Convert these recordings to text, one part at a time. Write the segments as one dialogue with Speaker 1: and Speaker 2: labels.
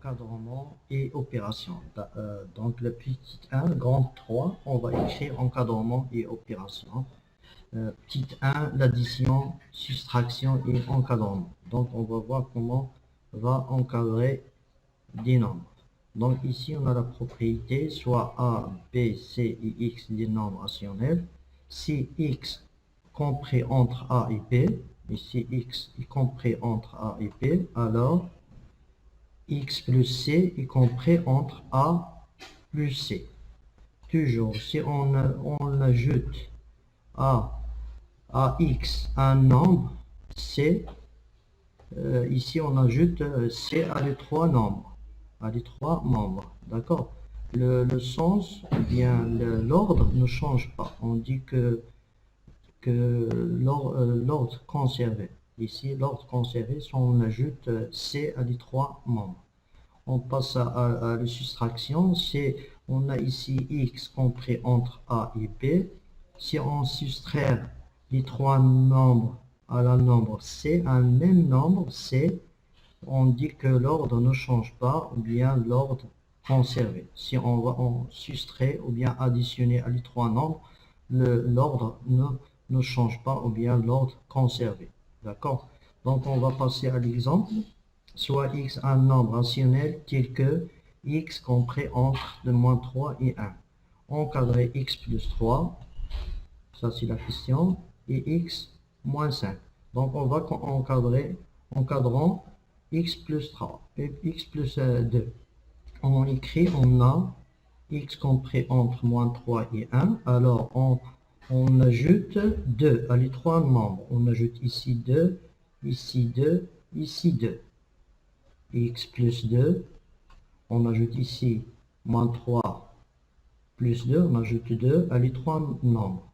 Speaker 1: encadrement et opération. Donc le petit 1, grand 3, on va écrire encadrement et opération. Petit 1, l'addition, soustraction et encadrement. Donc on va voir comment on va encadrer des nombres. Donc ici on a la propriété soit A, B, C et X des nombres rationnels. Si X compris entre A et B, et si X est compris entre A et B, alors X plus C est compris entre A plus C. Toujours, si on ajoute à X un nombre C, ici on ajoute C à les trois nombres, à les trois membres, d'accord? Le sens, ou bien l'ordre ne change pas. On dit que l'ordre conservé. Ici, l'ordre conservé, si on ajoute C à les trois membres. On passe à la soustraction. On a ici X compris entre A et B. Si on soustrait les trois nombres à la nombre C, un même nombre C, on dit que l'ordre ne change pas ou bien l'ordre conservé. Si on soustrait ou bien additionner à les trois nombres, l'ordre ne change pas ou bien l'ordre conservé. D'accord? Donc on va passer à l'exemple. Soit X un nombre rationnel tel que X compris entre de moins 3 et 1. Encadrer X plus 3, ça c'est la question, et X moins 5. Donc on va encadrant X plus 3 et X plus 2. On écrit, on a X compris entre moins 3 et 1. Alors on ajoute 2 à les trois nombres. On ajoute ici 2, ici 2, ici 2. X plus 2, on ajoute ici moins 3 plus 2, on ajoute 2 à les trois nombres.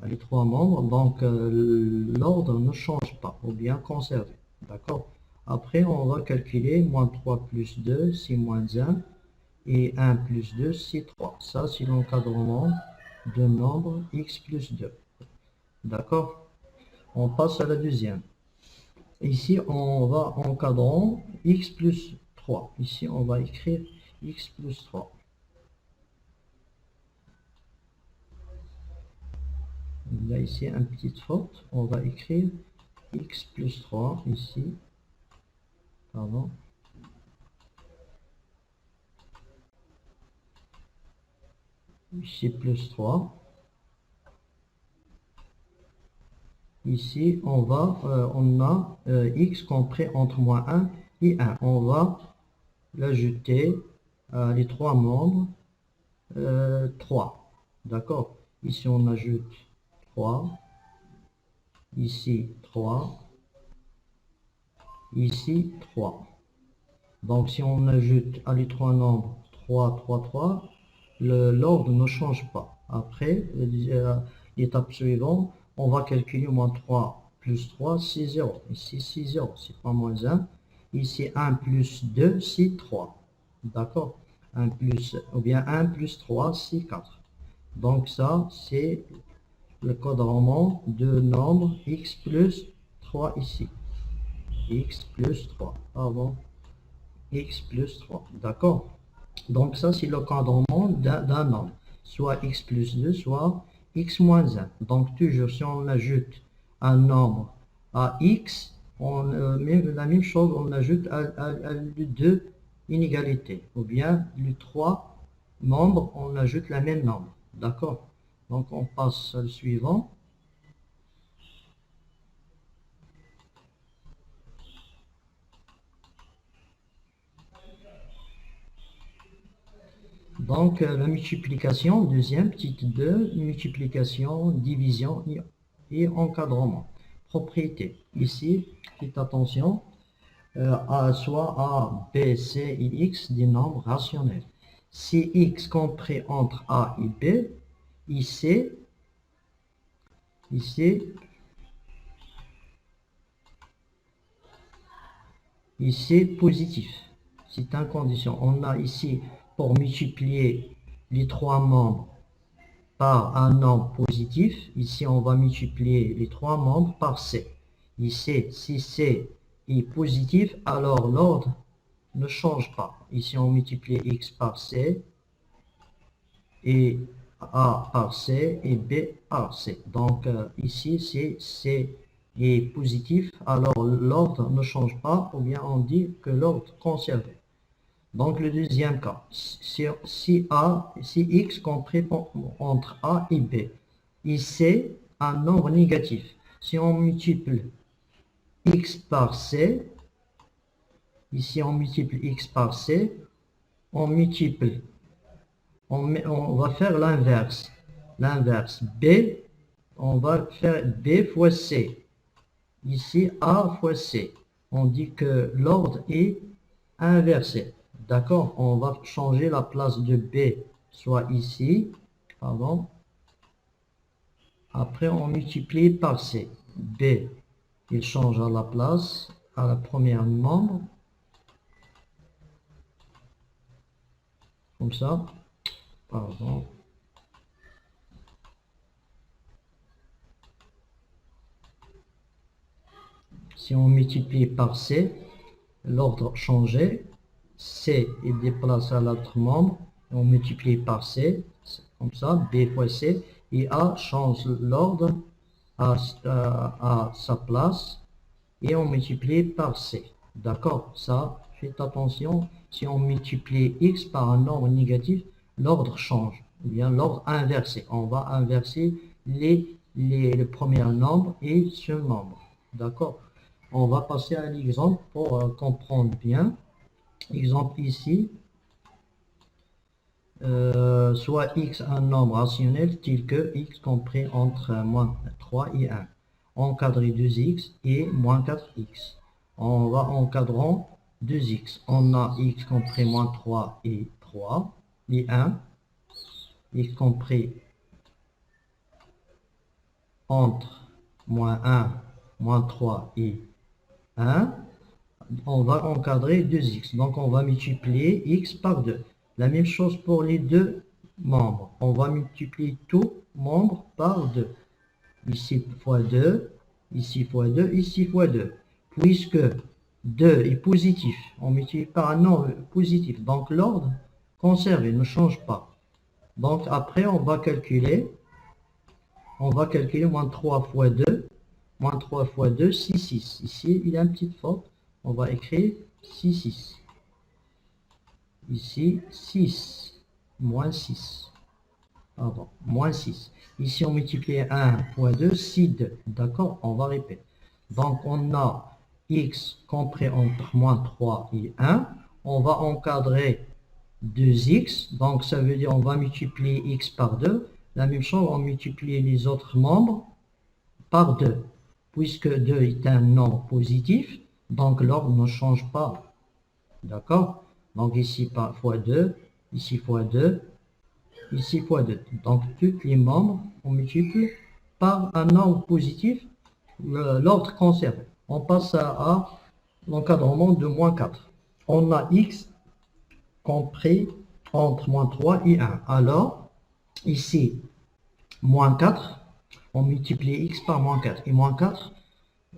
Speaker 1: À les trois membres, donc l'ordre ne change pas, ou bien conservé. D'accord? Après, on va calculer moins 3 plus 2, c'est moins 1, et 1 plus 2, c'est 3. Ça, c'est l'encadrement de nombre X plus 2. D'accord? On passe à la deuxième. Ici, on va encadrant X plus 3. Ici, on va écrire X plus 3. Il y a ici une petite faute. On va écrire X plus 3 ici. Pardon. Ici plus 3. Ici, on a X compris entre moins 1 et 1. On va l'ajouter à les trois membres 3. D'accord? Ici, on ajoute 3. Ici, 3. Ici, 3. Donc, si on ajoute à les trois nombres 3, 3, 3, l'ordre ne change pas. Après, l'étape suivante, on va calculer moins 3 plus 3, c'est 0. Ici, c'est 0, c'est pas moins 1. Ici, 1 plus 2, c'est 3. D'accord? 1 plus, ou bien 1 plus 3, c'est 4. Donc, ça, c'est le quadrant de nombre X plus 3 ici. X plus 3. Pardon. X plus 3. D'accord? Donc ça, c'est le quadrant d'un nombre. Soit X plus 2, soit X moins 1. Donc toujours, si on ajoute un nombre à X, la même chose, on ajoute à les deux inégalités. Ou bien les trois nombres, on ajoute la même nombre. D'accord? Donc on passe au suivant. Donc, la multiplication, deuxième, petite 2, multiplication, division et encadrement. Propriété. Ici, faites attention, soit A, B, C et X des nombres rationnels. Si X compris entre A et B, ici positif. C'est une condition. On a ici, pour multiplier les trois membres par un nombre positif, ici on va multiplier les trois membres par C. Ici, si C est positif, alors l'ordre ne change pas. Ici, on multiplie x par c, et A par C, et B par C. Donc, ici, si C est positif, alors l'ordre ne change pas, ou bien on dit que l'ordre conservé. Donc, le deuxième cas, si X compris entre A et B, et C, un nombre négatif. Si on multiplie X par C, ici on multiplie X par C, on multiplie, on va faire l'inverse. L'inverse, B, on va faire B fois C. Ici, A fois C. On dit que l'ordre est inversé. D'accord? On va changer la place de B, soit ici, pardon. Après, on multiplie par C. B, il change à la place, à la première membre. Comme ça. Pardon. Si on multiplie par C, l'ordre changeait. C est déplacé à l'autre membre. On multiplie par C, comme ça, B fois C. Et A change l'ordre à sa place. Et on multiplie par C. D'accord? Ça, faites attention. Si on multiplie X par un nombre négatif, l'ordre change. Ou bien l'ordre inversé. On va inverser le premier nombre et ce nombre. D'accord? On va passer à l'exemple pour comprendre bien. Exemple ici, soit x un nombre rationnel tel que x compris entre moins 3 et 1, encadré 2x et moins 4x. On va encadrant 2x. On a x compris moins 3 et 3 et 1, x compris entre moins 1, moins 3 et 1. On va encadrer 2x. Donc, on va multiplier x par 2. La même chose pour les deux membres. On va multiplier tout membre par 2. Ici fois 2, ici fois 2, ici fois 2. Puisque 2 est positif, on multiplie par un nombre positif. Donc, l'ordre conservé ne change pas. Donc, après, on va calculer moins 3 fois 2. Moins 3 fois 2, 6, 6. Ici, il y a une petite faute. On va écrire 6, 6. Ici, 6. Moins 6. Pardon, moins 6. Ici, on multiplie 1 fois 2, 6, 2. D'accord? On va répéter. Donc, on a x compris entre moins 3 et 1. On va encadrer 2x. Donc, ça veut dire on va multiplier x par 2. La même chose, on multiplie les autres membres par 2. Puisque 2 est un nombre positif, donc l'ordre ne change pas. D'accord? Donc ici fois 2, ici fois 2, ici fois 2. Donc tous les membres, on multiplie par un nombre positif, l'ordre conservé. On passe à l'encadrement de moins 4. On a x compris entre moins 3 et 1. Alors, ici, moins 4, on multiplie x par moins 4. Et moins 4,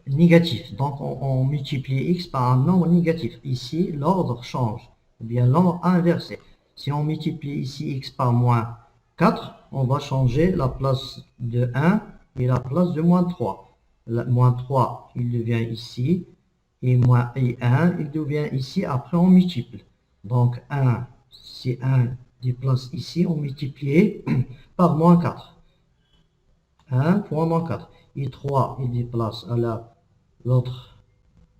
Speaker 1: négatif. Donc, on multiplie x par un nombre négatif. Ici, l'ordre change. Ou bien l'ordre inversé. Si on multiplie ici x par moins 4, on va changer la place de 1 et la place de moins 3. Moins 3, il devient ici. Et 1, il devient ici. Après, on multiplie. Donc, 1, si 1 déplace ici, on multiplie par moins 4. 1 fois moins 4. Et 3, il déplace à l'autre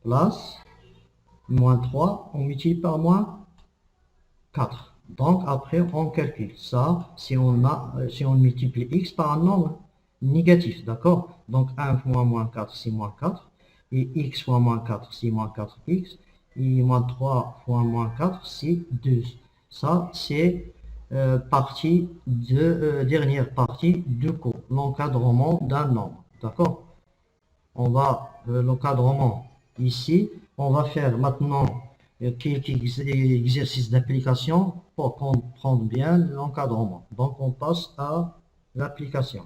Speaker 1: place. Moins 3, on multiplie par moins 4. Donc, après, on calcule ça si on multiplie x par un nombre négatif. D'accord? Donc, 1 fois moins 4, c'est moins 4. Et x fois moins 4, c'est moins 4x. Et moins 3 fois moins 4, c'est 2. Ça, c'est dernière partie du cours, l'encadrement d'un nombre. D'accord? On va l'encadrement ici. On va faire maintenant quelques exercices d'application pour comprendre bien l'encadrement. Donc, on passe à l'application.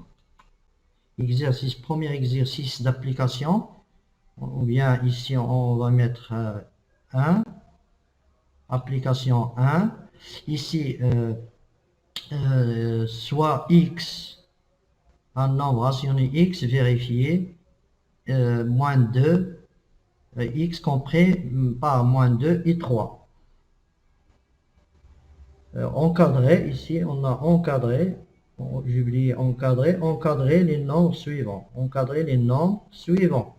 Speaker 1: Premier exercice d'application. Ou bien ici, on va mettre 1. application 1. Ici, soit x, un nombre rationnel x vérifié, moins 2, x compris par moins 2 et 3. Encadré, ici on a encadré, j'ai oublié encadrer les nombres suivants. Encadrer les nombres suivants.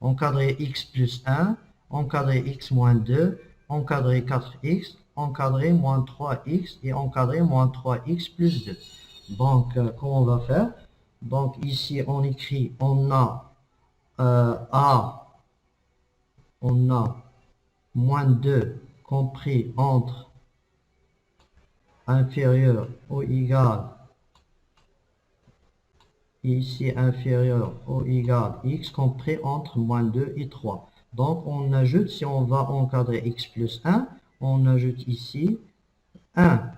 Speaker 1: Encadrer x plus 1, encadrer x moins 2, encadrer 4x, encadrer moins 3x et encadrer moins 3x plus 2. Donc, comment on va faire? Donc, ici, on écrit, on a on a moins 2 compris entre inférieur ou égal, ici inférieur ou égal x compris entre moins 2 et 3. Donc on ajoute, si on va encadrer x plus 1, on ajoute ici 1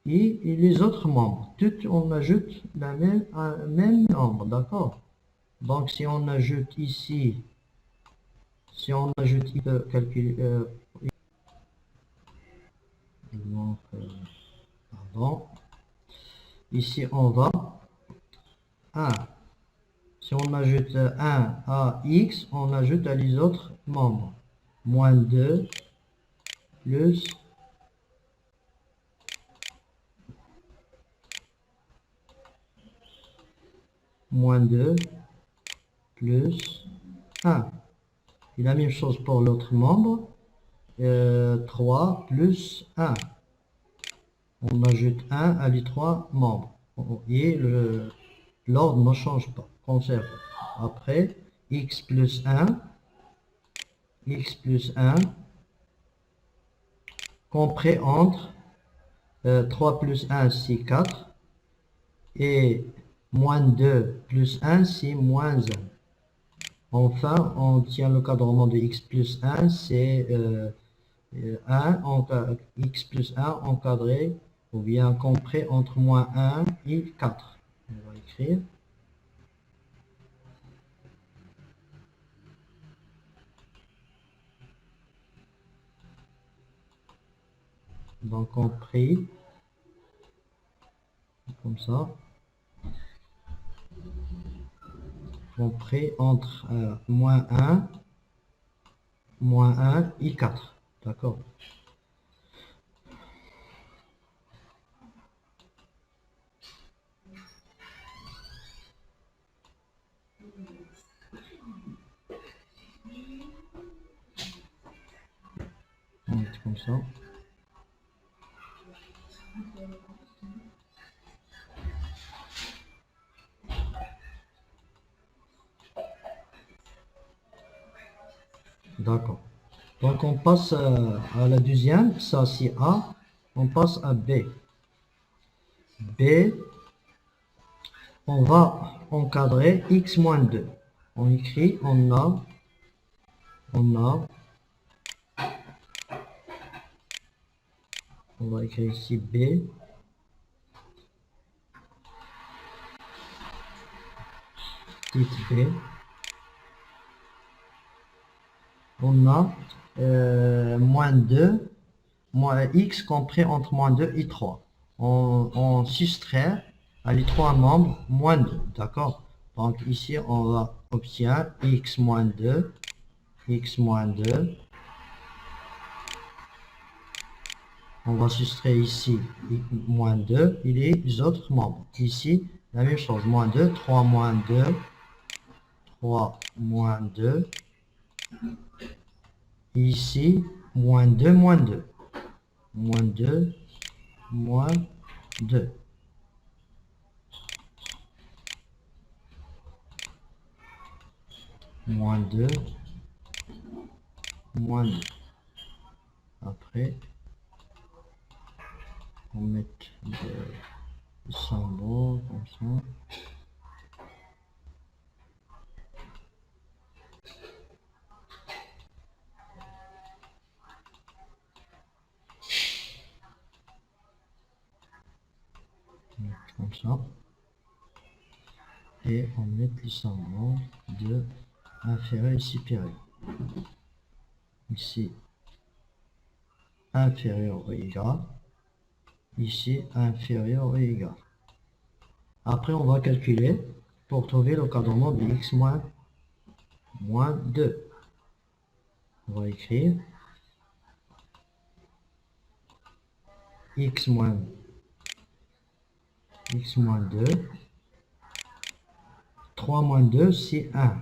Speaker 1: et les autres membres. On ajoute la même nombre, d'accord? Donc si on ajoute ici, si on ajoute, il peut calculer, donc, pardon, ici on va 1. Si on ajoute 1 à x, on ajoute à les autres membres. Moins 2 plus moins 2 plus 1. Et la même chose pour l'autre membre. 3 plus 1. On ajoute 1 à les trois membres. Et l'ordre ne change pas. Conserve. Après, x plus 1. X plus 1 compris entre 3 plus 1, c'est 4. Et moins 2 plus 1, c'est moins 1. Enfin, on tient le cadrement de x plus 1, c'est 1, x plus 1 encadré, ou bien compris entre moins 1 et 4. On va écrire. Donc compris, comme ça. Compris entre moins 1 et 4. D'accord. On met comme ça. D'accord. Donc on passe à la deuxième, ça c'est A. On passe à B. B, on va encadrer x moins 2. On écrit, on a, on va écrire ici B. Petite B. On a moins 2, moins x compris entre moins 2 et 3. On soustrait à les trois membres moins 2, d'accord? Donc ici, on va obtenir x moins 2, x moins 2. On va soustraire ici moins 2 et les autres membres. Ici, la même chose, moins 2, 3 moins 2, 3 moins 2. Ici, moins 2, moins 2. Moins 2, moins 2. Moins 2, moins 2. Après, on met le symbole comme ça. Comme ça. Et on met le symbole de inférieur et supérieur. Ici, inférieur ou égal. Ici, inférieur ou égal. Après, on va calculer pour trouver l'encadrement de x moins 2. On va écrire x moins 2. 3 moins 2, c'est 1.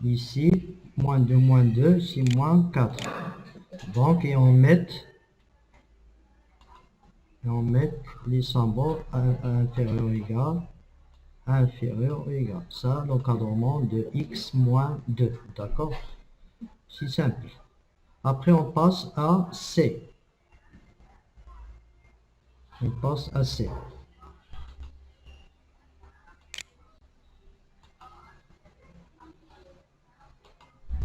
Speaker 1: Ici, moins 2, c'est moins 4. Donc, et on met les symboles inférieur ou égal, inférieur ou égal. Ça, l'encadrement de x moins 2. D'accord? C'est simple. Après, on passe à C. On passe à C.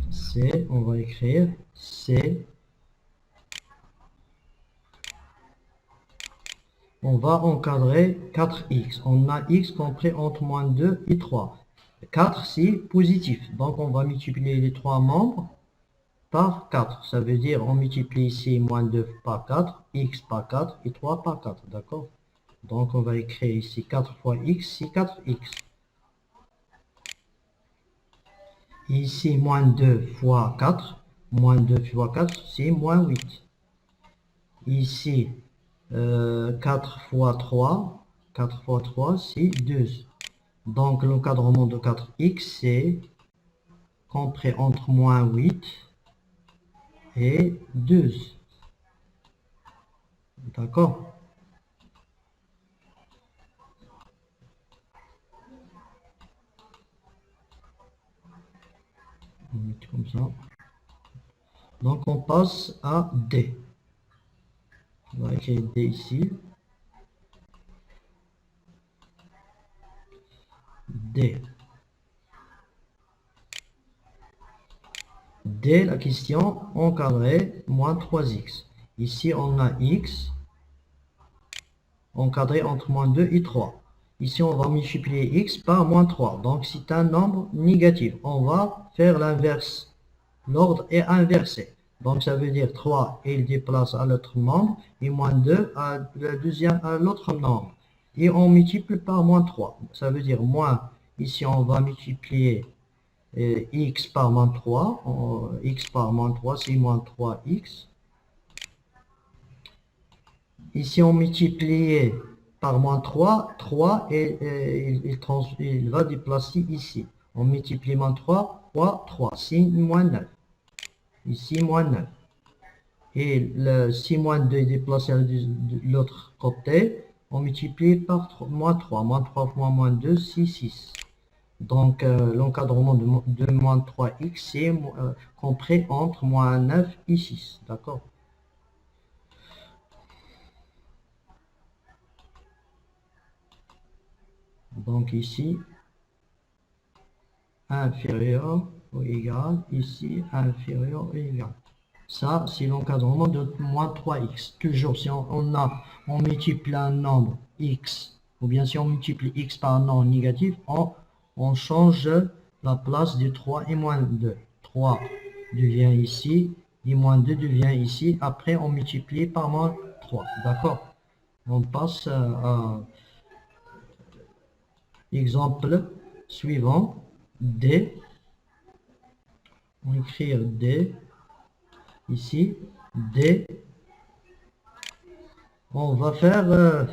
Speaker 1: C, on va écrire C. On va encadrer 4x. On a x compris entre moins 2 et 3. 4, c'est positif. Donc, on va multiplier les trois membres par 4. Ça veut dire, on multiplie ici moins 2 par 4, x par 4 et 3 par 4. D'accord? Donc, on va écrire ici 4 fois x, c'est 4x. Ici, moins 2 fois 4. Moins 2 fois 4, c'est moins 8. Ici, 4 fois 3. 4 fois 3, c'est 12. Donc, l'encadrement de 4x, c'est compris entre moins 8 et 12. D'accord? On met comme ça. Donc, on passe à D. On va écrire D ici. D. D, la question encadré moins 3x. Ici, on a x encadré entre moins 2 et 3. Ici, on va multiplier x par moins 3. Donc, c'est un nombre négatif. On va faire l'inverse. L'ordre est inversé. Donc, ça veut dire 3, il déplace à l'autre membre, et moins 2 à l'autre nombre. Et on multiplie par moins 3. Ça veut dire moins, ici, on va multiplier x par moins 3. X par moins 3, c'est moins 3x. Ici, on multiplie par moins 3. 3, et il va déplacer ici. On multiplie moins 3 fois 3. C'est moins 9. Ici, moins 9. Et le 6 moins 2 est déplacé de l'autre côté. On multiplie par moins 3. Moins 3 fois moins 2, c'est 6. Donc, l'encadrement de moins 3x, c'est compris entre moins 9 et 6. D'accord? Donc, ici, inférieur ou égal. Ici, inférieur ou égal. Ça, c'est l'encadrement de moins 3x. Toujours, si on multiplie un nombre x, ou bien si on multiplie x par un nombre négatif, on change la place de 3 et moins 2. 3 devient ici, et moins 2 devient ici. Après, on multiplie par moins 3. D'accord? On passe à l'exemple suivant. D. On écrit D. Ici, D. On va faire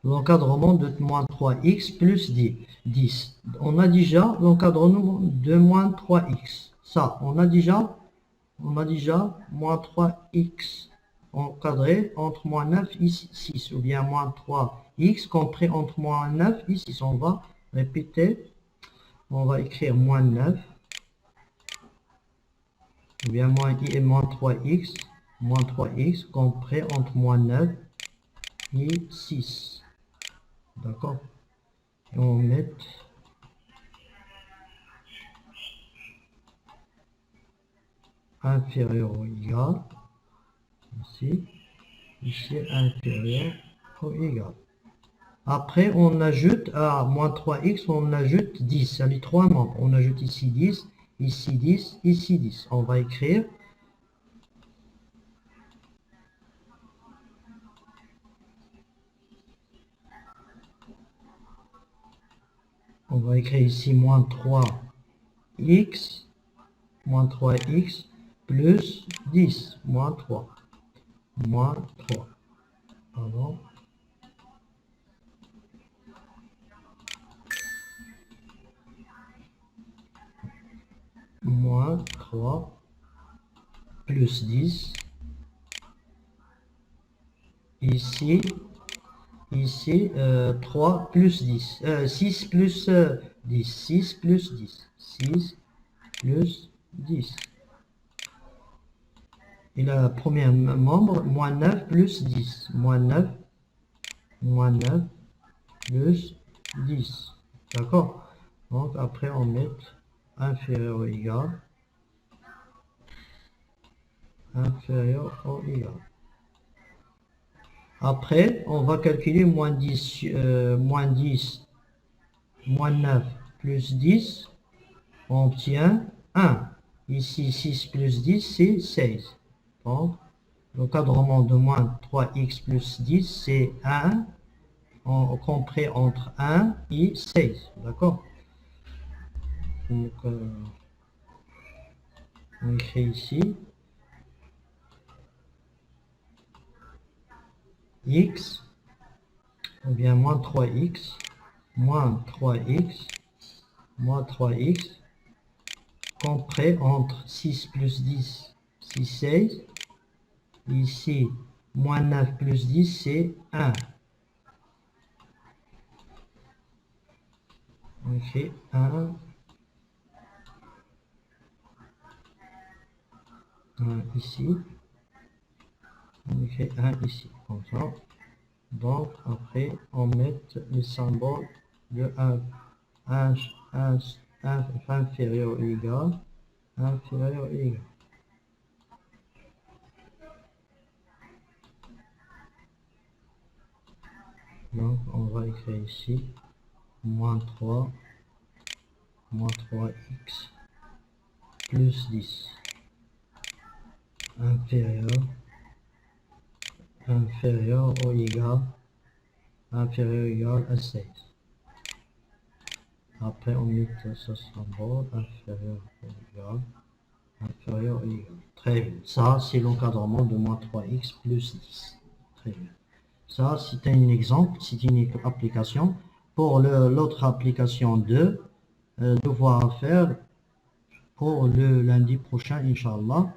Speaker 1: l'encadrement de moins 3x plus 10. On a déjà l'encadrement de moins 3x. Ça, on a déjà moins 3x encadré entre moins 9 et 6. Ou bien moins 3x compris entre moins 9 et 6. On va répéter. On va écrire moins 9. Ou bien moins 3x. Moins 3x compris entre moins 9 et 6. D'accord? Et on met inférieur ou égal. Ici inférieur ou égal. Après, on ajoute à moins 3x, on ajoute 10. Ça les trois membres. On ajoute ici 10, ici 10, ici 10. On va écrire On va écrire ici moins 3x, moins 3x plus 10, moins 3. Moins 3. Pardon. Moins 3 plus 10. Ici, 3 plus 10. 6 plus 10. 6 plus 10. 6 plus 10. Et le premier membre, moins 9 plus 10. Moins 9 plus 10. D'accord? Donc après on met inférieur ou égal. Inférieur ou égal. Après, on va calculer moins 10, moins 9 plus 10, on obtient 1. Ici, 6 plus 10, c'est 16. Donc, l'encadrement de moins 3x plus 10, c'est 1, compris entre 1 et 16. D'accord? Donc, on écrit ici x, ou bien moins 3x, moins 3x, moins 3x, compris entre 6 plus 10, c'est 16. Ici, moins 9 plus 10, c'est 1. On fait 1, 1 ici. On fait 1 ici, comme ça. Donc, après, on met le symbole de 1 inférieur ou égal, inférieur ou égal. Donc, on va écrire ici, moins 3x plus 10, inférieur ou égal, inférieur ou égal à 16. Après, on met ce symbole, inférieur ou égal. Très bien. Ça, c'est l'encadrement de moins 3x plus 10. Très bien. Ça, c'est un exemple, c'est une application. Pour l'autre application 2, devoir à faire pour le lundi prochain, Inch'Allah.